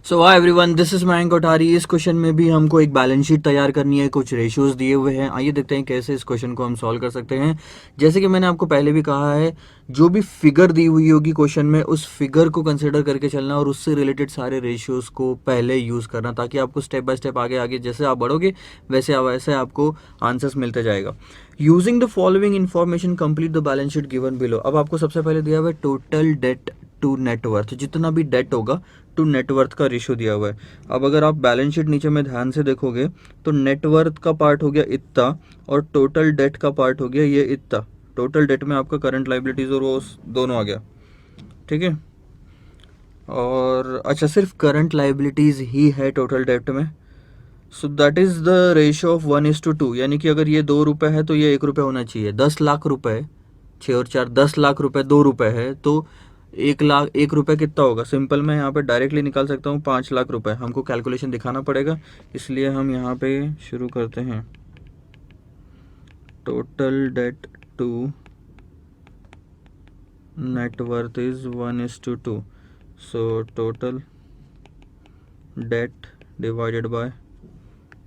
So hi everyone, this is Mayank Kothari. इस question में भी हमको एक बैलेंस शीट तैयार करनी है, कुछ रेशियोज दिए हुए हैं। आइए देखते हैं कैसे इस क्वेश्चन को हम सॉल्व कर सकते हैं। जैसे कि मैंने आपको पहले भी कहा है, जो भी फिगर दी हुई होगी क्वेश्चन में, उस फिगर को कंसिडर करके चलना और उससे रिलेटेड सारे रेशियोज को पहले यूज़ करना, ताकि आपको स्टेप बाय स्टेप आगे आगे जैसे आप बढ़ोगे वैसे वैसे आपको आंसर्स मिलते जाएगा। Using the following information complete the balance sheet given below. अब आपको सबसे पहले दिया हुआ है टोटल डेट टू नेटवर्थ, जितना भी डेट होगा टू नेटवर्थ का रेशियो दिया हुआ है। अब अगर आप बैलेंस शीट नीचे में ध्यान से देखोगे तो नेटवर्थ का पार्ट हो गया इतना और टोटल डेट का पार्ट हो गया ये इतना। टोटल डेट में आपका करंट लाइबिलिटीज और वो दोनों आ गया, ठीक है। और अच्छा, सिर्फ करंट लाइबिलिटीज ही है टोटल डेट में। So that is the ratio of 1:2, यानी कि अगर ये 2 रुपये है तो ये 1 रुपये होना चाहिए। 10 लाख रुपए, 6 और 4 10 लाख रुपए, 2 रुपये है तो 1 लाख 1 रुपये कितना होगा। सिंपल मैं यहाँ पे डायरेक्टली निकाल सकता हूँ 5 लाख रुपए। हमको कैलकुलेशन दिखाना पड़ेगा, इसलिए हम यहाँ पे शुरू करते हैं। Total debt to net worth is 1:2। So total debt divided by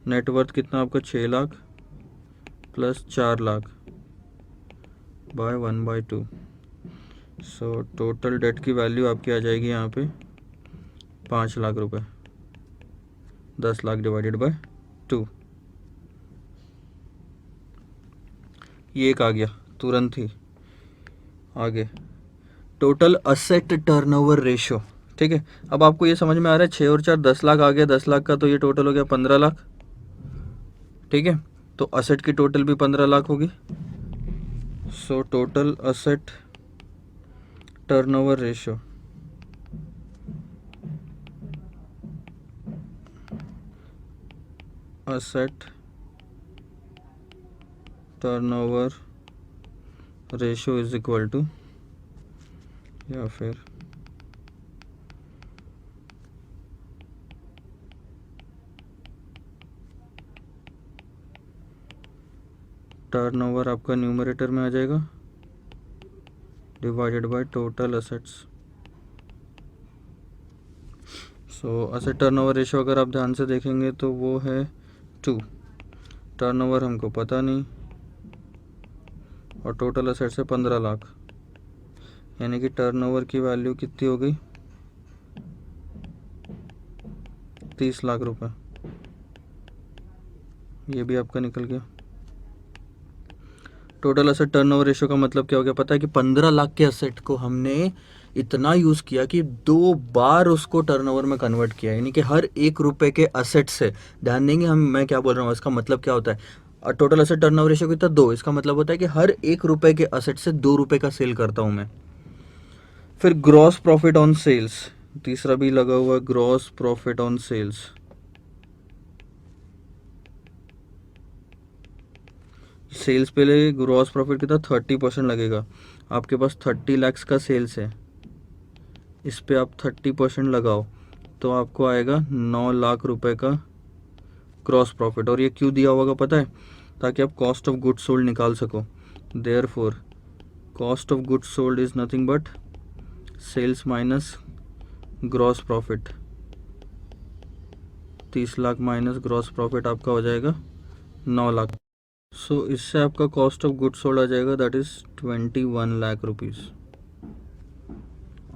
net worth कितना आपका 6 lakh plus 4 lakh by 1/2। So total debt की वैल्यू आपकी आ जाएगी यहाँ पे 5 लाख रुपए। 10 लाख डिवाइडेड बाय 2, ये एक आ गया तुरंत ही। आगे टोटल असेट टर्नओवर रेशियो, ठीक है। अब आपको ये समझ में आ रहा है 6 और 4 10 लाख आ गया। 10 लाख का तो ये टोटल हो गया 15 लाख, ठीक है। तो असेट की टोटल भी 15 लाख होगी। So total asset turnover ratio asset turnover ratio is equal to, या फिर टर्नओवर आपका न्यूमरेटर में आ जाएगा divided by total assets. So asset turnover ratio अगर आप ध्यान से देखेंगे तो वो है 2। टर्नओवर हमको पता नहीं और टोटल असेट्स है 15 लाख, यानी कि टर्नओवर की वैल्यू कितनी हो गई 30 लाख रुपए। ये भी आपका निकल गया। टोटल असेट टर्नओवर रेशियो का मतलब क्या हो गया पता है कि 15 लाख के असेट को हमने इतना यूज़ किया कि 2 बार उसको टर्नओवर में कन्वर्ट किया, यानी कि हर 1 रुपये के असेट से, ध्यान देंगे हम मैं क्या बोल रहा हूँ, इसका मतलब क्या होता है। टोटल असेट टर्नओवर रेशियो कितना 2, इसका मतलब होता है कि हर 1 रुपये के असेट से 2 रुपये का सेल करता हूँ मैं। फिर ग्रॉस प्रॉफिट ऑन सेल्स, तीसरा भी लगा हुआ है, gross profit on sales. Sales पे ले ग्रॉस प्रॉफिट कितना 30% लगेगा। आपके पास 30 लाख का सेल्स है, इस पे आप 30% लगाओ तो आपको आएगा 9 लाख रुपए का ग्रॉस प्रॉफिट। और ये क्यों दिया होगा पता है, ताकि आप कॉस्ट ऑफ गुड्स सोल्ड निकाल सको। Therefore cost of goods sold is nothing but sales minus gross profit. 30 lakh minus gross profit आपका हो जाएगा 9 लाख। सो इससे आपका कॉस्ट ऑफ गुड्स सोल्ड आ जाएगा, दैट इज 21 लाख रुपीज़।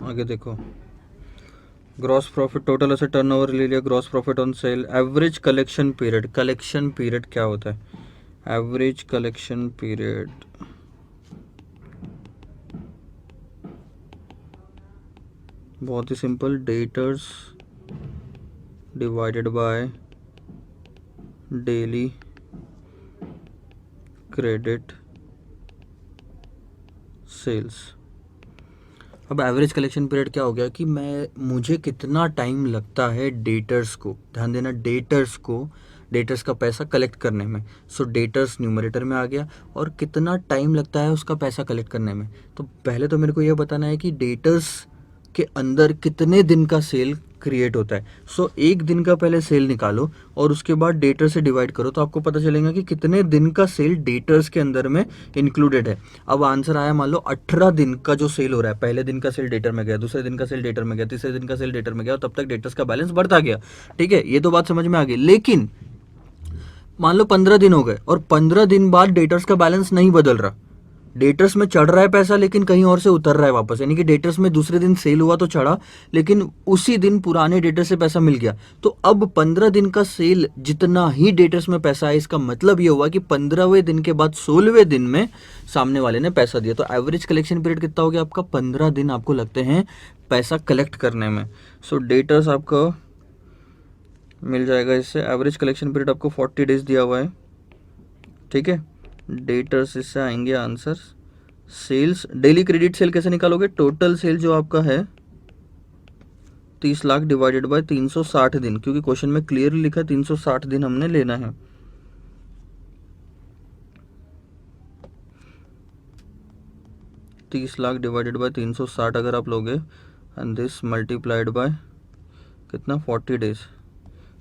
आगे देखो, ग्रॉस प्रॉफिट टोटल ऐसे टर्नओवर ले लिया, gross profit on sale. Average collection period, collection period क्या होता है, एवरेज कलेक्शन पीरियड बहुत ही simple, debtors divided by daily credit sales. अब एवरेज कलेक्शन पीरियड क्या हो गया कि मुझे कितना टाइम लगता है डेटर्स को, ध्यान देना, डेटर्स का पैसा कलेक्ट करने में। सो डेटर्स न्यूमरेटर में आ गया और कितना टाइम लगता है उसका पैसा कलेक्ट करने में। तो पहले तो मेरे को ये बताना है कि डेटर्स के अंदर कितने दिन का सेल क्रिएट होता है। सो एक दिन का पहले सेल निकालो और उसके बाद डेटर से डिवाइड करो तो आपको पता चलेगा कि कितने दिन का सेल डेटर्स के अंदर में इंक्लूडेड है। अब आंसर आया मान लो 18 दिन का जो सेल हो रहा है, पहले दिन का सेल डेटर में गया, दूसरे दिन का सेल डेटर में गया, तीसरे दिन का सेल डेटर में गया और तब तक डेटर्स का बैलेंस बढ़ता गया। ठीक है, ये तो बात समझ में आ गई। लेकिन मान लो 15 दिन हो गए और 15 दिन बाद डेटर्स का बैलेंस नहीं बदल रहा, डेटर्स में चढ़ रहा है पैसा लेकिन कहीं और से उतर रहा है वापस, यानी कि डेटर्स में दूसरे दिन सेल हुआ तो चढ़ा लेकिन उसी दिन पुराने डेटर से पैसा मिल गया। तो अब 15 दिन का सेल जितना ही डेटर्स में पैसा है, इसका मतलब ये हुआ कि 15वें दिन के बाद 16वें दिन में सामने वाले ने पैसा दिया। तो एवरेज कलेक्शन पीरियड कितना हो गया आपका, 15 दिन आपको लगते हैं पैसा कलेक्ट करने में। सो डेटर्स आपका मिल जाएगा इससे। एवरेज कलेक्शन पीरियड आपको 40 डेज दिया हुआ है। ठीक है, डेटर्स इससे आएंगे answer. Sales, daily credit sale कैसे निकालोगे, टोटल सेल जो आपका है 30 लाख डिवाइडेड बाय 360 दिन, क्योंकि क्वेश्चन में क्लियरली लिखा है 360 दिन हमने लेना है। तीस लाख डिवाइडेड बाय 360 अगर आप लोगे एंड दिस मल्टीप्लाइड बाय कितना 40 डेज,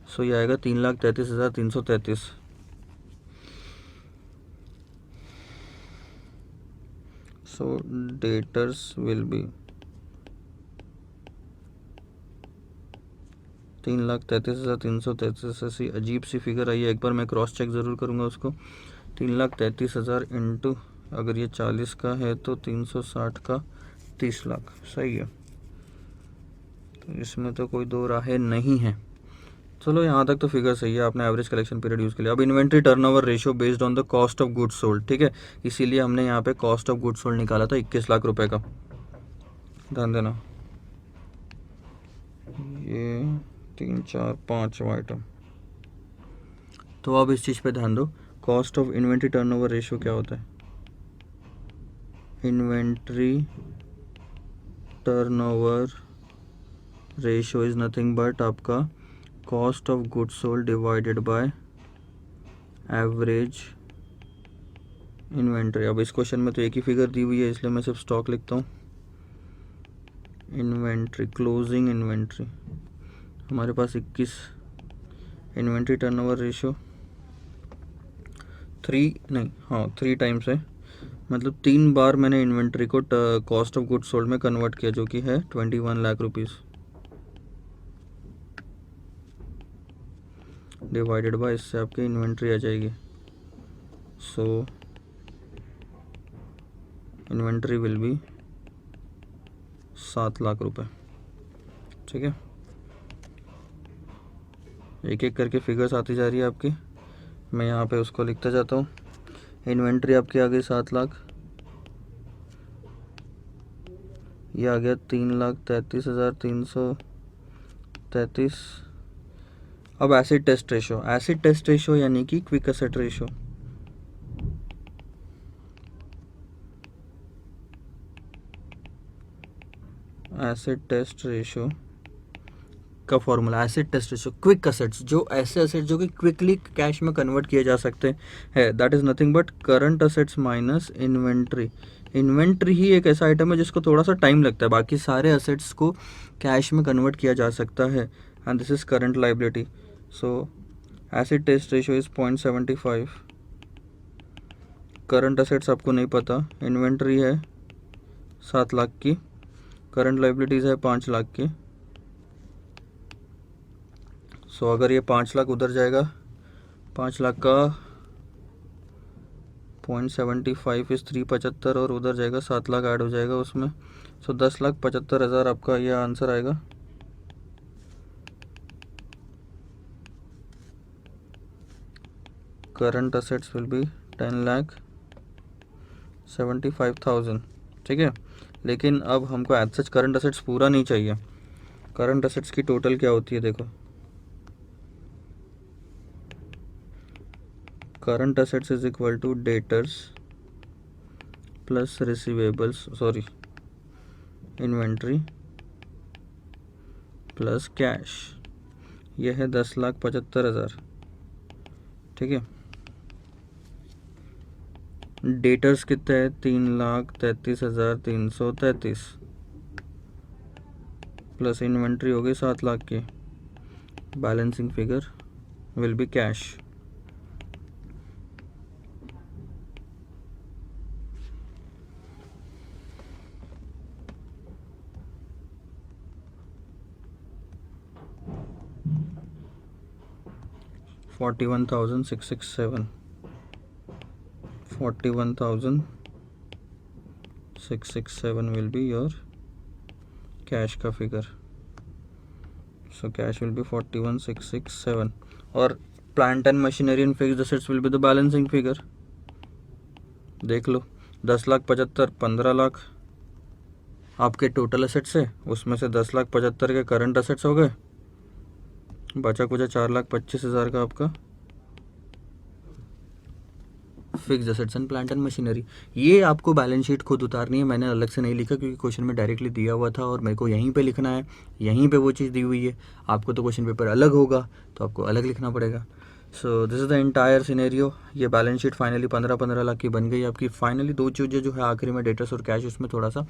सो ये आएगा 3,33,333। सो डेटर्स विल बी 3,33,333। ऐसी अजीब सी फिगर आई है, एक बार मैं क्रॉस चेक ज़रूर करूँगा उसको। 3,33,000 इंटू अगर ये 40 का है तो 360 का 30 लाख, सही है। तो इसमें तो कोई दो राहें नहीं है। चलो यहाँ तक तो फिगर सही है, आपने एवरेज कलेक्शन पीरियड यूज़ कर लिया। अब inventory turnover ratio based on the cost of goods sold, ठीक है, इसीलिए हमने यहाँ पे कॉस्ट ऑफ गुड्स सोल्ड निकाला था 21 लाख रुपए का, ध्यान देना। ये 3 4 5 आइटम, तो अब इस चीज़ पे ध्यान दो, cost of inventory turnover ratio क्या होता है, inventory turnover ratio is nothing but आपका cost of goods sold divided by average inventory. अब इस क्वेश्चन में तो एक ही फिगर दी हुई है इसलिए मैं सिर्फ स्टॉक लिखता हूँ। इन्वेंट्री, क्लोजिंग इन्वेंट्री हमारे पास 21, इन्वेंट्री टर्नओवर रेशियो 3 टाइम्स है, मतलब 3 बार मैंने इन्वेंट्री को कॉस्ट ऑफ गुड्स सोल्ड में कन्वर्ट किया, जो कि है 21 लाख रुपीज़ डिवाइडेड बाय, इससे आपकी इन्वेंट्री आ जाएगी। सो इन्वेंट्री विल बी 7 लाख रुपए। ठीक है, एक एक करके फिगर्स आती जा रही है आपकी, मैं यहाँ पे उसको लिखता जाता हूँ। इन्वेंट्री आपकी आ गई 7 लाख, ये आ गया 3,33,333। अब acid test ratio, acid test ratio यानी कि quick asset ratio, acid test ratio का formula, acid test ratio quick assets, जो ऐसे एसेट्स जो कि क्विकली कैश में कन्वर्ट किए जा सकते हैं, that is nothing but current assets minus inventory. Inventory ही एक ऐसा आइटम है जिसको थोड़ा सा टाइम लगता है, बाकी सारे एसेट्स को कैश में कन्वर्ट किया जा सकता है, and this is current liability. So acid test ratio is 0.75। Current assets आपको नहीं पता, इन्वेंट्री है 7 लाख की, करंट लाइबिलिटीज़ है 5 लाख की। सो अगर ये 5 लाख उधर जाएगा, 5 लाख का 0.75 इस 375 और उधर जाएगा 7 लाख ऐड हो जाएगा उसमें, सो 10,75,000 आपका ये आंसर आएगा। Current assets will B 10,75,000। ठीक है, लेकिन अब हमको एज सच करंट असेट्स पूरा नहीं चाहिए। करंट असेट्स की टोटल क्या होती है देखो, current assets is equal to debtors plus receivables, sorry inventory plus cash, ये है 10,75,000। ठीक है, डेटर्स कितना है 3,33,333, प्लस इन्वेंट्री हो गई 7 लाख की, balancing figure will be cash. $41,667 41,667 will be your cash का figure. So cash will be 41,667 और plant and machinery and fixed assets will be the balancing figure. देख लो 10,75,000 15 लाख आपके टोटल असेट्स है, उसमें से 10,75,000 के करंट असेट्स हो गए, बचा कुछ 4,25,000 का आपका fixed assets and plant and machinery. ये आपको बैलेंस शीट खुद उतारनी है, मैंने अलग से नहीं लिखा क्योंकि क्वेश्चन में डायरेक्टली दिया हुआ था और मेरे को यहीं पे लिखना है, यहीं पे वो चीज़ दी हुई है। आपको तो क्वेश्चन पेपर अलग होगा तो आपको अलग लिखना पड़ेगा। So this is the entire scenario. ये बैलेंस शीट फाइनली 15 लाख की बन गई आपकी। फाइनली 2 चीज़ें जो है आखिरी में, डेटर्स और कैश, उसमें थोड़ा सा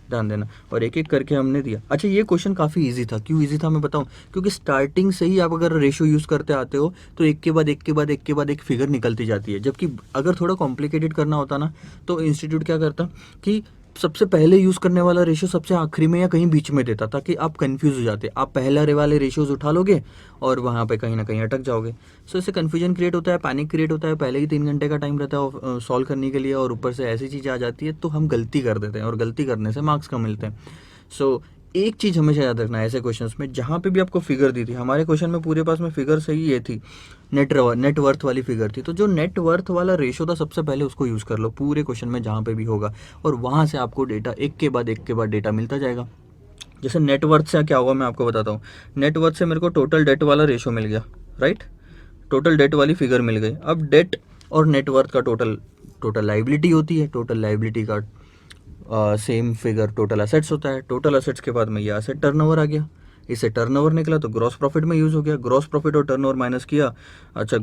ध्यान देना और एक एक करके हमने दिया। अच्छा ये क्वेश्चन काफ़ी ईजी था। क्यों ईजी था मैं बताऊँ? क्योंकि स्टार्टिंग से ही आप अगर रेशियो यूज़ करते आते हो तो एक के बाद एक के बाद एक के बाद एक फिगर निकलती जाती है। जबकि अगर थोड़ा कॉम्प्लिकेटेड करना होता ना तो इंस्टीट्यूट क्या करता कि सबसे पहले यूज़ करने वाला रेशियो सबसे आखिरी में या कहीं बीच में देता ताकि आप कंफ्यूज हो जाते। आप पहले वाले रेशियोज उठा लोगे और वहाँ पे कहीं ना कहीं अटक जाओगे। सो इससे कन्फ्यूजन क्रिएट होता है, पैनिक क्रिएट होता है। पहले ही 3 घंटे का टाइम रहता है सॉल्व करने के लिए और ऊपर से ऐसी चीज़ आ जाती है तो हम गलती कर देते हैं और गलती करने से मार्क्स कम मिलते हैं। सो एक चीज़ हमेशा याद रखना है ऐसे क्वेश्चंस में, जहाँ पे भी आपको फिगर दी थी, हमारे क्वेश्चन में पूरे पास में फिगर सही ये थी, नेटवर्थ वाली फिगर थी। तो जो नेटवर्थ वाला रेशो था सबसे पहले उसको यूज़ कर लो पूरे क्वेश्चन में जहाँ पे भी होगा और वहाँ से आपको डेटा एक के बाद डेटा मिलता जाएगा। जैसे नेटवर्थ से क्या हुआ मैं आपको बताता हूँ। नेटवर्थ से मेरे को टोटल डेट वाला रेशो मिल गया, राइट, टोटल डेट वाली फिगर मिल गई। अब डेट और नेटवर्थ का टोटल लाइबिलिटी होती है, टोटल लाइबिलिटी का सेम फिगर टोटल असेट्स होता है। टोटल असेट्स के बाद में ये असेट टर्नओवर आ गया, इससे टर्नओवर निकला तो ग्रॉस प्रॉफिट में यूज़ हो गया। ग्रॉस प्रॉफिट और टर्नओवर माइनस किया, अच्छा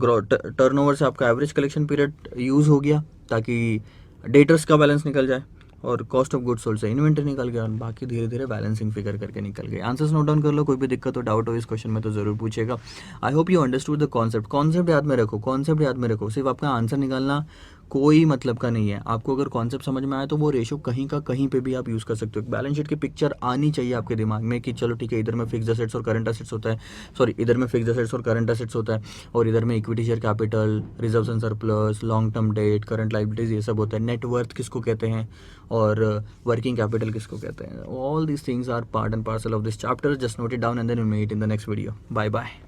टर्नओवर से आपका एवरेज कलेक्शन पीरियड यूज़ हो गया ताकि डेटर्स का बैलेंस निकल जाए और कॉस्ट ऑफ गुड्स सोल्ड से इन्वेंटरी निकल गया और बाकी धीरे धीरे बैलेंसिंग फिगर करके निकल गए। आंसर्स नोट डाउन कर लो, कोई भी दिक्कत हो डाउट हो इस क्वेश्चन में तो जरूर पूछेगा। I hope you understood the concept. Concept याद में रखो, कॉन्सेप्ट याद में रखो, सिर्फ आपका आंसर निकालना कोई मतलब का नहीं है। आपको अगर कॉन्सेप्ट समझ में आया तो वो रेशो कहीं का कहीं पे भी आप यूज़ कर सकते हो। बैलेंस शीट की पिक्चर आनी चाहिए आपके दिमाग में कि चलो ठीक है, इधर में फिक्स्ड असेट्स और करंट असेट्स होता है, सॉरी इधर में फिक्स्ड असेट्स और करंट असेट्स होता है और इधर में equity share capital, reserves and surplus, long term debt, current liabilities, ये सब होता है। नेटवर्थ किसको कहते हैं और वर्किंग कैपिटल किसको कहते हैं। All these things are part and parcel of this chapter. Just note it down and then we meet in the next video. Bye bye.